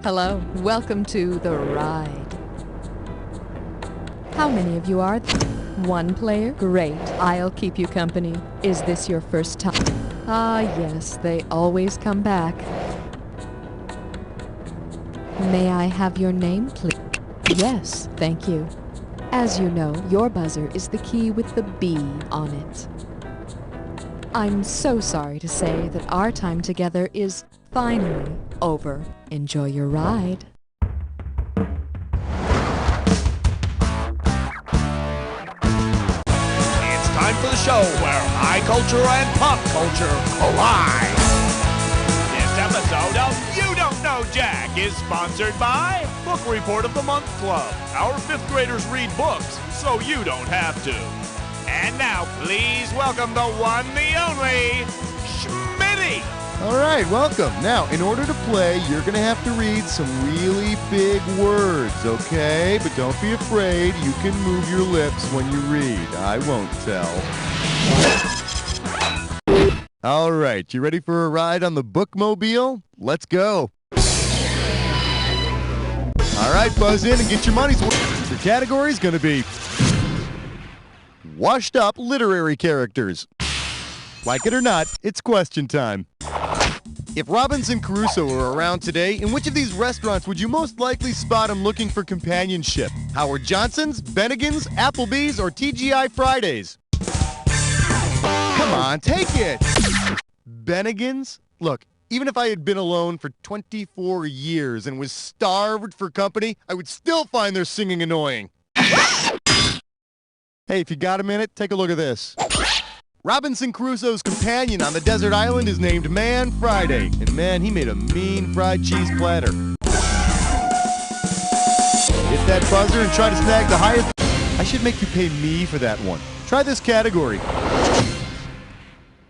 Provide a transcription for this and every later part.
Hello, welcome to The Ride. How many of you are there? One player? Great, I'll keep you company. Is this your first time? Ah, yes, they always come back. May I have your name, please? Yes, thank you. As you know, your buzzer is the key with the B on it. I'm so sorry to say that our time together is finally over. Enjoy your ride. It's time for the show where high culture and pop culture collide. This episode of You Don't Know Jack is sponsored by Book Report of the Month Club. Our 5th graders read books, so you don't have to. And now, please welcome the one, the only, Schmitty. All right, welcome. Now, in order to play, you're going to have to read some really big words, okay? But don't be afraid. You can move your lips when you read. I won't tell. All right, you ready for a ride on the bookmobile? Let's go. All right, buzz in and get your money's worth. Your category is going to be washed-up literary characters. Like it or not, it's question time. If Robinson Crusoe were around today, in which of these restaurants would you most likely spot him looking for companionship? Howard Johnson's, Bennigan's, Applebee's, or TGI Fridays? Come on, take it! Bennigan's? Look, even if I had been alone for 24 years and was starved for company, I would still find their singing annoying. Hey, if you got a minute, take a look at this. Robinson Crusoe's companion on the desert island is named Man Friday. And man, he made a mean fried cheese platter. Hit that buzzer and try to snag the highest. I should make you pay me for that one. Try this category.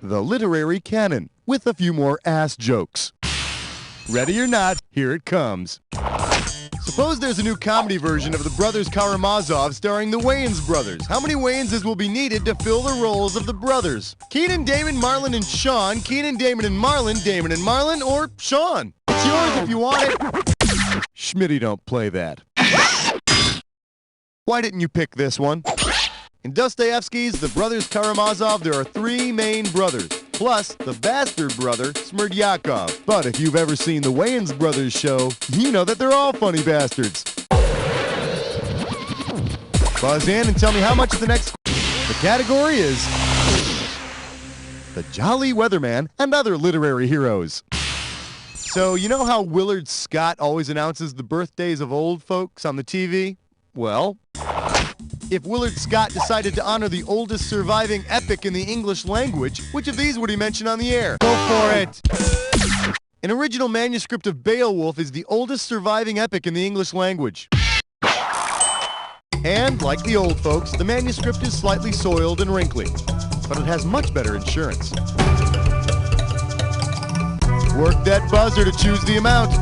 The literary canon, with a few more ass jokes. Ready or not, here it comes. Suppose there's a new comedy version of the Brothers Karamazov starring the Wayans brothers. How many Wayanses will be needed to fill the roles of the brothers? Keenan, Damon, Marlon, and Sean. Keenan, Damon, and Marlon. Damon and Marlon, or Sean. It's yours if you want it. Schmitty don't play that. Why didn't you pick this one? In Dostoevsky's The Brothers Karamazov, there are 3 main brothers, plus the bastard brother, Smerdyakov. But if you've ever seen the Wayans brothers show, you know that they're all funny bastards. Buzz in and tell me how much the next... The category is... The Jolly Weatherman and Other Literary Heroes. So, you know how Willard Scott always announces the birthdays of old folks on the TV? Well... If Willard Scott decided to honor the oldest surviving epic in the English language, which of these would he mention on the air? Go for it! An original manuscript of Beowulf is the oldest surviving epic in the English language. And, like the old folks, the manuscript is slightly soiled and wrinkly, but it has much better insurance. Work that buzzer to choose the amount.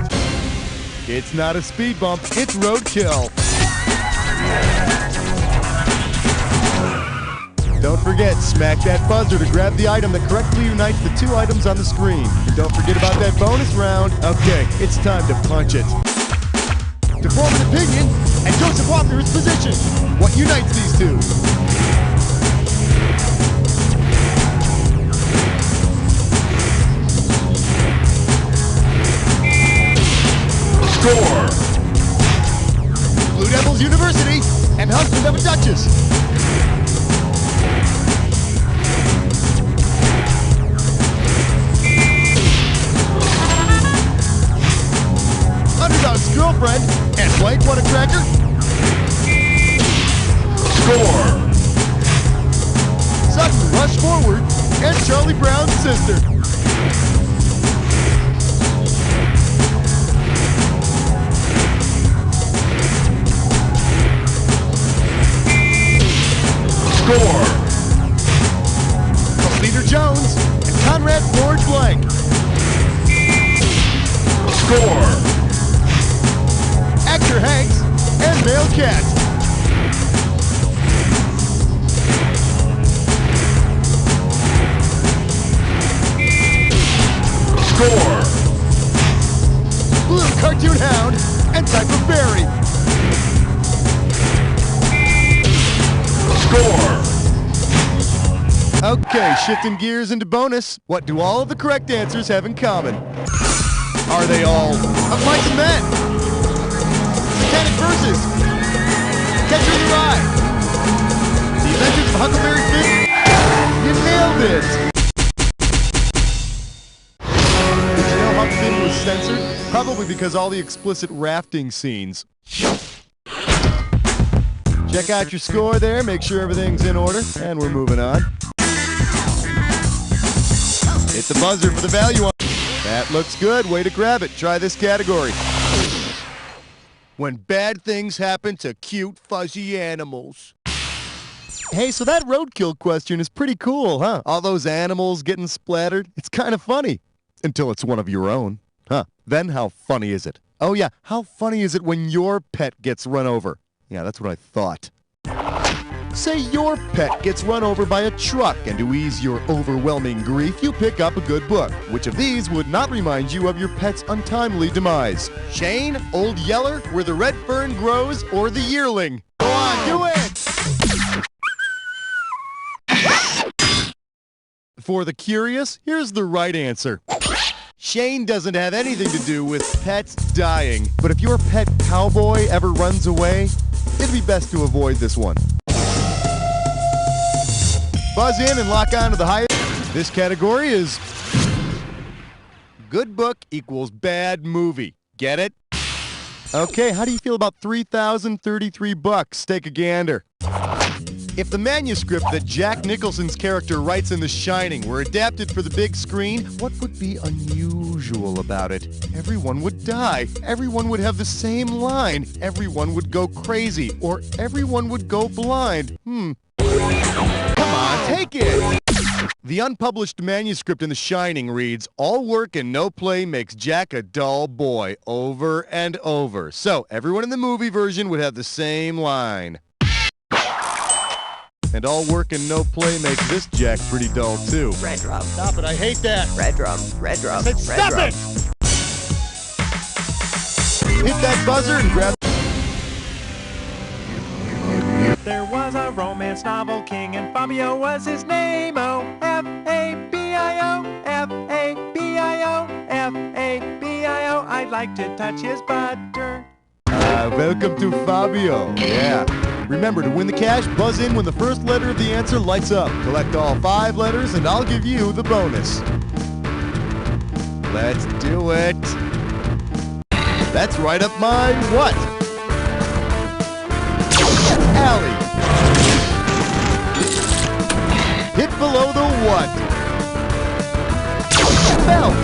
It's not a speed bump, it's roadkill. Don't forget, smack that buzzer to grab the item that correctly unites the 2 items on the screen. And don't forget about that bonus round. Okay, it's time to punch it. To form an opinion, and Joseph Walker's position. What unites these 2? Score! Blue Devils University and Husband of a Duchess. Underdog's Girlfriend and Blank Want a Cracker. Score! Sutton Rush Forward and Charlie Brown's Sister. Score! Peter Jones and Conrad Ford Blank. Score! Actor Hanks and Male Cat. Score! Blue Cartoon Hound score. Okay, shifting gears into bonus. What do all of the correct answers have in common? Are they all of Mice and Men? Satanic Verses? Catcher in the Rye? The Adventures of Huckleberry Finn? You nailed it! Did you know Huck Finn was censored? Probably because all the explicit rafting scenes. Check out your score there, make sure everything's in order, and we're moving on. Hit the buzzer for the value on. That looks good. Way to grab it. Try this category. When bad things happen to cute, fuzzy animals. Hey, so that roadkill question is pretty cool, huh? All those animals getting splattered. It's kind of funny. Until it's one of your own. Huh. Then how funny is it? Oh yeah, how funny is it when your pet gets run over? Yeah, that's what I thought. Say your pet gets run over by a truck, and to ease your overwhelming grief, you pick up a good book. Which of these would not remind you of your pet's untimely demise? Shane, Old Yeller, Where the Red Fern Grows, or The Yearling? Go on, do it! For the curious, here's the right answer. Shane doesn't have anything to do with pets dying, but if your pet cowboy ever runs away, it'd be best to avoid this one. Buzz in and lock on to the highest. This category is good book equals bad movie. Get it? Okay, how do you feel about $3,033? Take a gander. If the manuscript that Jack Nicholson's character writes in The Shining were adapted for the big screen, what would be unusual about it? Everyone would die. Everyone would have the same line. Everyone would go crazy. Or everyone would go blind. Come on, take it! The unpublished manuscript in The Shining reads, "All work and no play makes Jack a dull boy," over and over. So everyone in the movie version would have the same line. And all work and no play makes this Jack pretty dull, too. Red drum. Stop it, I hate that. Red drum. Red drum. I said stop it! Hit that buzzer and grab... There was a romance novel king and Fabio was his name. Oh, F-A-B-I-O, F-A-B-I-O, F-A-B-I-O. I'd like to touch his butter. Welcome to Fabio. Yeah. Remember, to win the cash, buzz in when the first letter of the answer lights up. Collect all 5 letters, and I'll give you the bonus. Let's do it. That's right up my what? Alley. Hit below the what? Belt.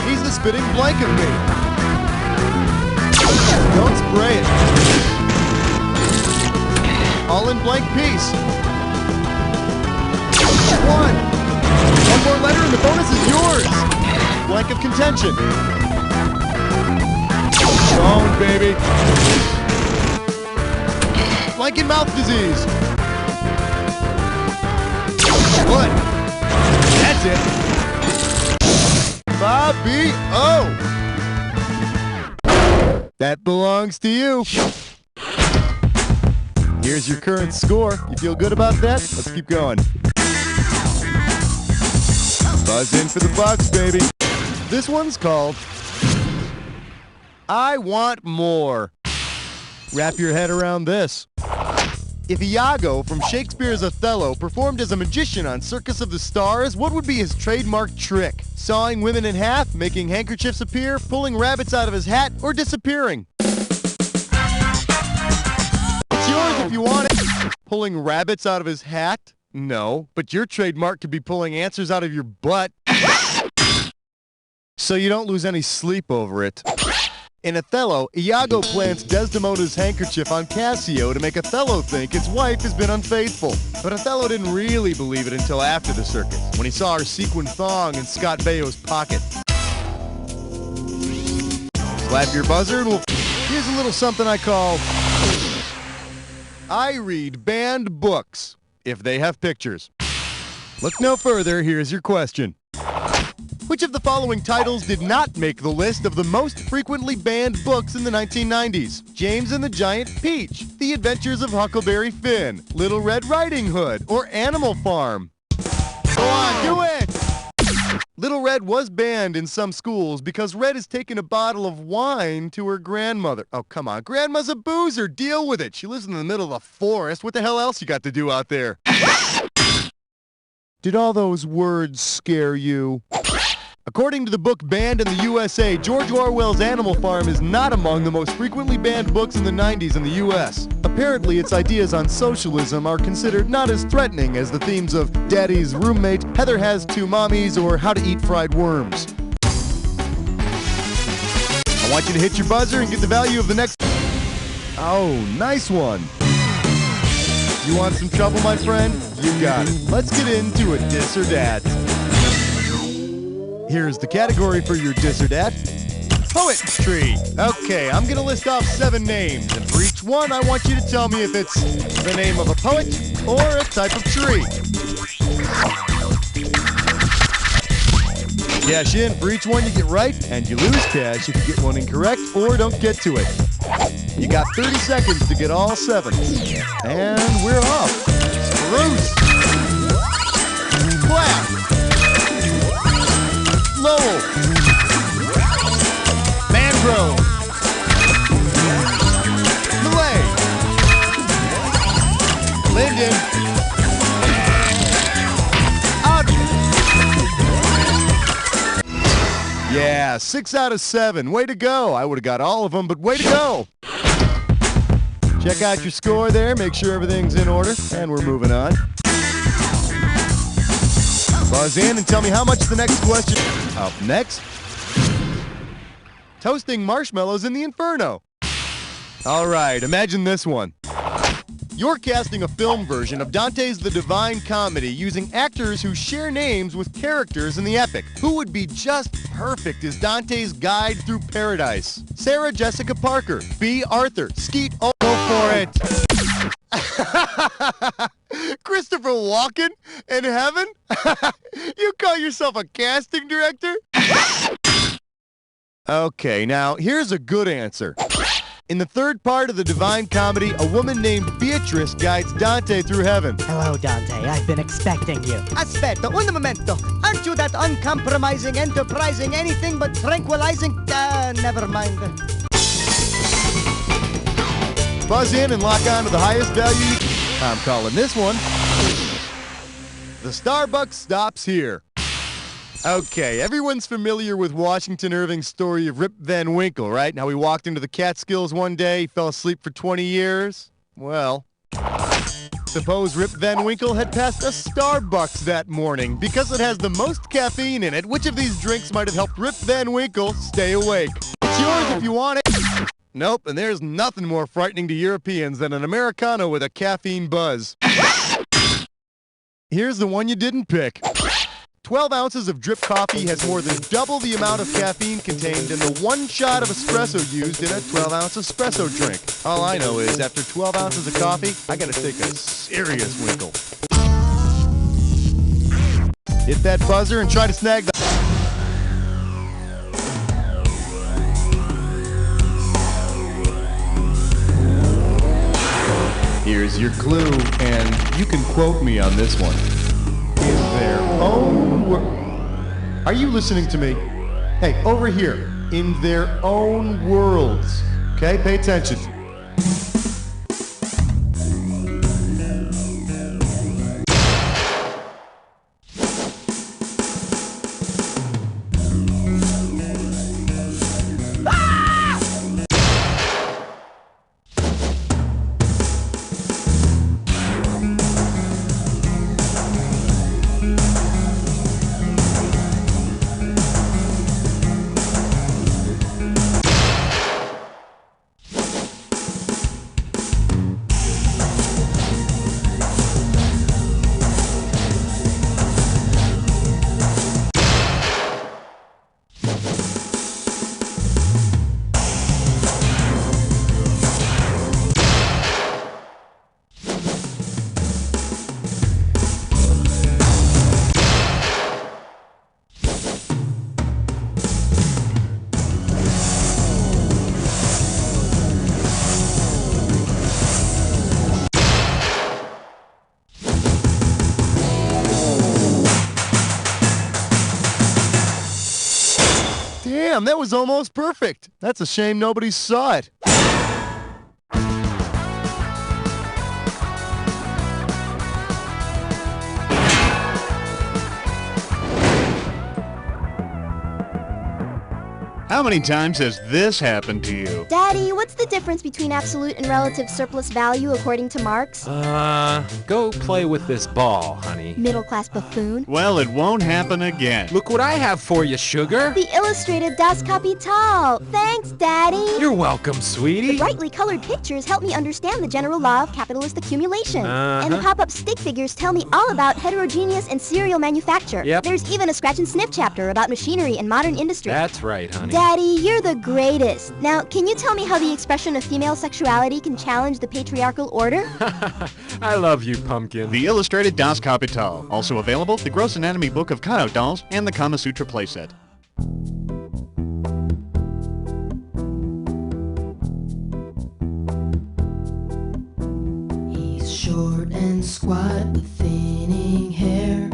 He's the spitting blank of me. Don't spray it. All in blank piece. 1. One more letter and the bonus is yours. Blank of contention. Bone, baby. Blank in mouth disease. What? That's it. Fabio. That belongs to you. Here's your current score. You feel good about that? Let's keep going. Buzz in for the bucks, baby. This one's called I Want More. Wrap your head around this. If Iago from Shakespeare's Othello performed as a magician on Circus of the Stars, what would be his trademark trick? Sawing women in half, making handkerchiefs appear, pulling rabbits out of his hat, or disappearing? It's yours if you want it. Pulling rabbits out of his hat? No, but your trademark could be pulling answers out of your butt. So you don't lose any sleep over it. In Othello, Iago plants Desdemona's handkerchief on Cassio to make Othello think his wife has been unfaithful. But Othello didn't really believe it until after the circus, when he saw her sequin thong in Scott Baio's pocket. Slap your buzzer and here's a little something I call I read banned books, if they have pictures. Look no further, here's your question. Which of the following titles did not make the list of the most frequently banned books in the 1990s? James and the Giant Peach, The Adventures of Huckleberry Finn, Little Red Riding Hood, or Animal Farm? Go on, do it! Little Red was banned in some schools because Red has taken a bottle of wine to her grandmother. Oh, come on. Grandma's a boozer. Deal with it. She lives in the middle of the forest. What the hell else you got to do out there? Did all those words scare you? According to the book banned in the USA, George Orwell's Animal Farm is not among the most frequently banned books in the 90s in the U.S. Apparently, its ideas on socialism are considered not as threatening as the themes of Daddy's Roommate, Heather Has Two Mommies, or How to Eat Fried Worms. I want you to hit your buzzer and get the value of the next... Oh, nice one. You want some trouble, my friend? You got it. Let's get into a Dis or Dat. Here's the category for your Dis or Dat. Poetry. Okay, I'm gonna list off 7 names, and for each one, I want you to tell me if it's the name of a poet or a type of tree. Cash in. For each one you get right, and you lose cash if you get one incorrect or don't get to it. You got 30 seconds to get all 7. And we're off. Spruce. Clap. Lowell. Mangrove. Malay. Linden. Out. Yeah, 6 out of 7. Way to go. I would have got all of them, but way to go. Check out your score there. Make sure everything's in order. And we're moving on. Buzz in and tell me how much the next question. Up next, toasting marshmallows in the Inferno. All right, imagine this one. You're casting a film version of Dante's The Divine Comedy using actors who share names with characters in the epic. Who would be just perfect as Dante's guide through paradise? Sarah Jessica Parker, B. Arthur, Skeet. Oh, go for it. Christopher Walken in heaven? You call yourself a casting director? Okay, now here's a good answer. In the third part of the Divine Comedy, a woman named Beatrice guides Dante through heaven. Hello, Dante. I've been expecting you. Aspetta, un momento. Aren't you that uncompromising, enterprising, anything but tranquilizing? Never mind. Buzz in and lock on to the highest value. I'm calling this one. The Starbucks stops here. Okay, everyone's familiar with Washington Irving's story of Rip Van Winkle, right? Now he walked into the Catskills one day, he fell asleep for 20 years. Well, suppose Rip Van Winkle had passed a Starbucks that morning because it has the most caffeine in it. Which of these drinks might have helped Rip Van Winkle stay awake? It's yours if you want it. Nope, and there's nothing more frightening to Europeans than an Americano with a caffeine buzz. Here's the one you didn't pick. 12 ounces of drip coffee has more than double the amount of caffeine contained in the 1 shot of espresso used in a 12-ounce espresso drink. All I know is after 12 ounces of coffee, I gotta take a serious winkle. Hit that buzzer and try to snag the... Here's your clue, and you can quote me on this one. In their own Are you listening to me? Hey, over here. In their own worlds. Okay, pay attention. Damn, that was almost perfect. That's a shame nobody saw it. How many times has this happened to you? Daddy, what's the difference between absolute and relative surplus value according to Marx? Go play with this ball, honey. Middle-class buffoon. Well, it won't happen again. Look what I have for you, sugar. The illustrated Das Kapital. Thanks, Daddy. You're welcome, The sweetie. brightly colored pictures help me understand the general law of capitalist accumulation. And the pop-up stick figures tell me all about heterogeneous and serial manufacture. Yep. There's even a scratch and sniff chapter about machinery and modern industry. That's right, honey. Daddy, you're the greatest. Now, can you tell me how the expression of female sexuality can challenge the patriarchal order? I love you, pumpkin. The illustrated Das Kapital. Also available, the Gross Anatomy Book of Cutout Dolls and the Kama Sutra playset. He's short and squat with thinning hair,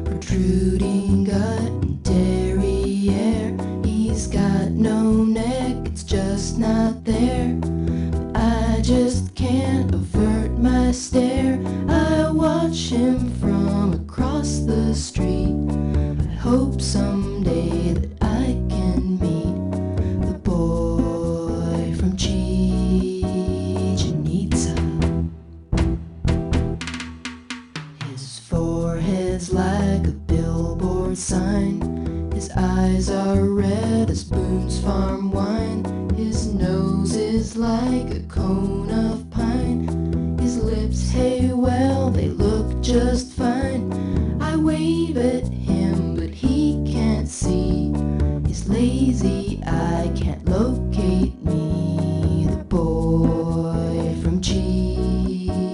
protruding gut and derriere. He's got no neck, it's just not there. But I just can't avert my stare. I watch him from across the street. I hope someday that I can meet the boy from Chichen Itza. His forehead's like a billboard sign. His eyes are red as Boone's farm wine. His nose is like a cone of pine. His lips, hey, well, they look just fine. I wave at him, but he can't see. He's lazy, I can't locate me. The boy from Chichen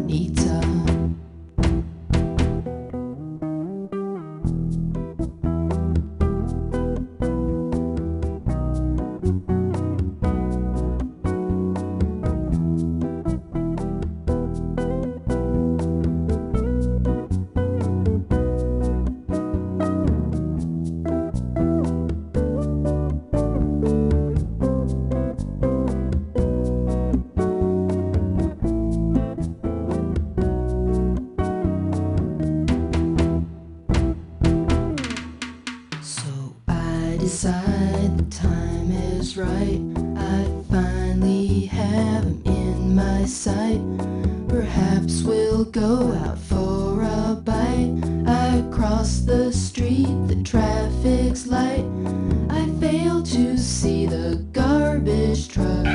Itza. Decide the time is right. I finally have him in my sight. Perhaps we'll go out for a bite. I cross the street, the traffic's light. I fail to see the garbage truck.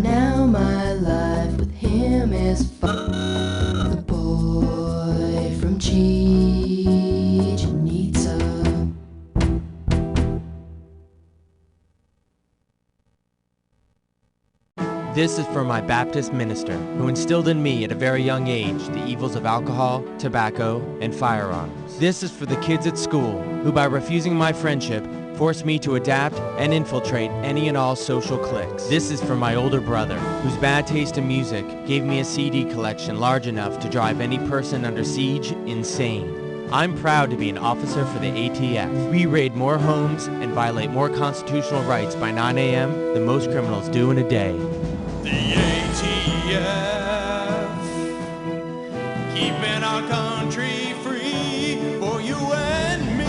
Now my life with him is fun. The boy from Chichen Itza. This is for my Baptist minister, who instilled in me at a very young age the evils of alcohol, tobacco, and firearms. This is for the kids at school, who by refusing my friendship, forced me to adapt and infiltrate any and all social cliques. This is for my older brother, whose bad taste in music gave me a CD collection large enough to drive any person under siege insane. I'm proud to be an officer for the ATF. We raid more homes and violate more constitutional rights by 9 a.m. than most criminals do in a day. The ATF, keeping our country free for you and me.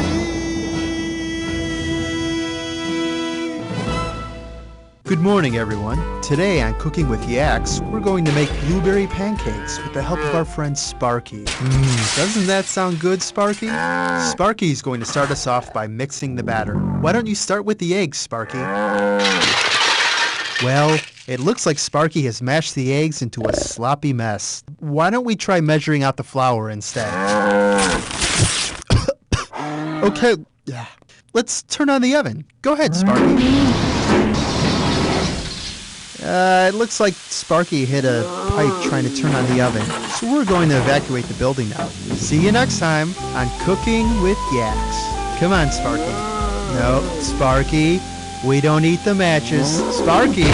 Good morning, everyone. Today on Cooking with Yaks, we're going to make blueberry pancakes with the help of our friend Sparky. Doesn't that sound good, Sparky? Sparky's going to start us off by mixing the batter. Why don't you start with the eggs, Sparky? Well, it looks like Sparky has mashed the eggs into a sloppy mess. Why don't we try measuring out the flour instead? Okay, let's turn on the oven. Go ahead, Sparky. It looks like Sparky hit a pipe trying to turn on the oven, so we're going to evacuate the building now. See you next time on Cooking with Yaks. Come on, Sparky. No, Sparky, we don't eat the matches. Sparky!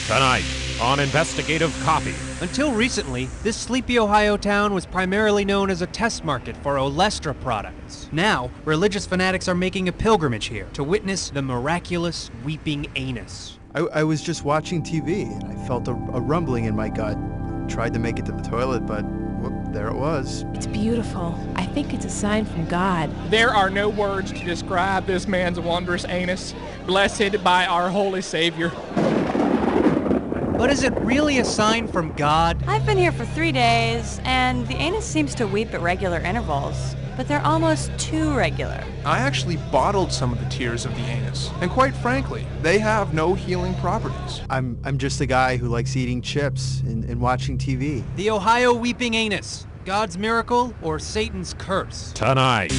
Tonight on investigative copy. Until recently, this sleepy Ohio town was primarily known as a test market for Olestra products. Now, religious fanatics are making a pilgrimage here to witness the miraculous weeping anus. I was just watching TV and I felt a rumbling in my gut. Tried to make it to the toilet, but whoop, there it was. It's beautiful. I think it's a sign from God. There are no words to describe this man's wondrous anus, blessed by our holy Savior. But is it really a sign from God? I've been here for 3 days, and the anus seems to weep at regular intervals, but they're almost too regular. I actually bottled some of the tears of the anus, and quite frankly, they have no healing properties. I'm just a guy who likes eating chips and watching TV. The Ohio weeping anus. God's miracle or Satan's curse? Tonight.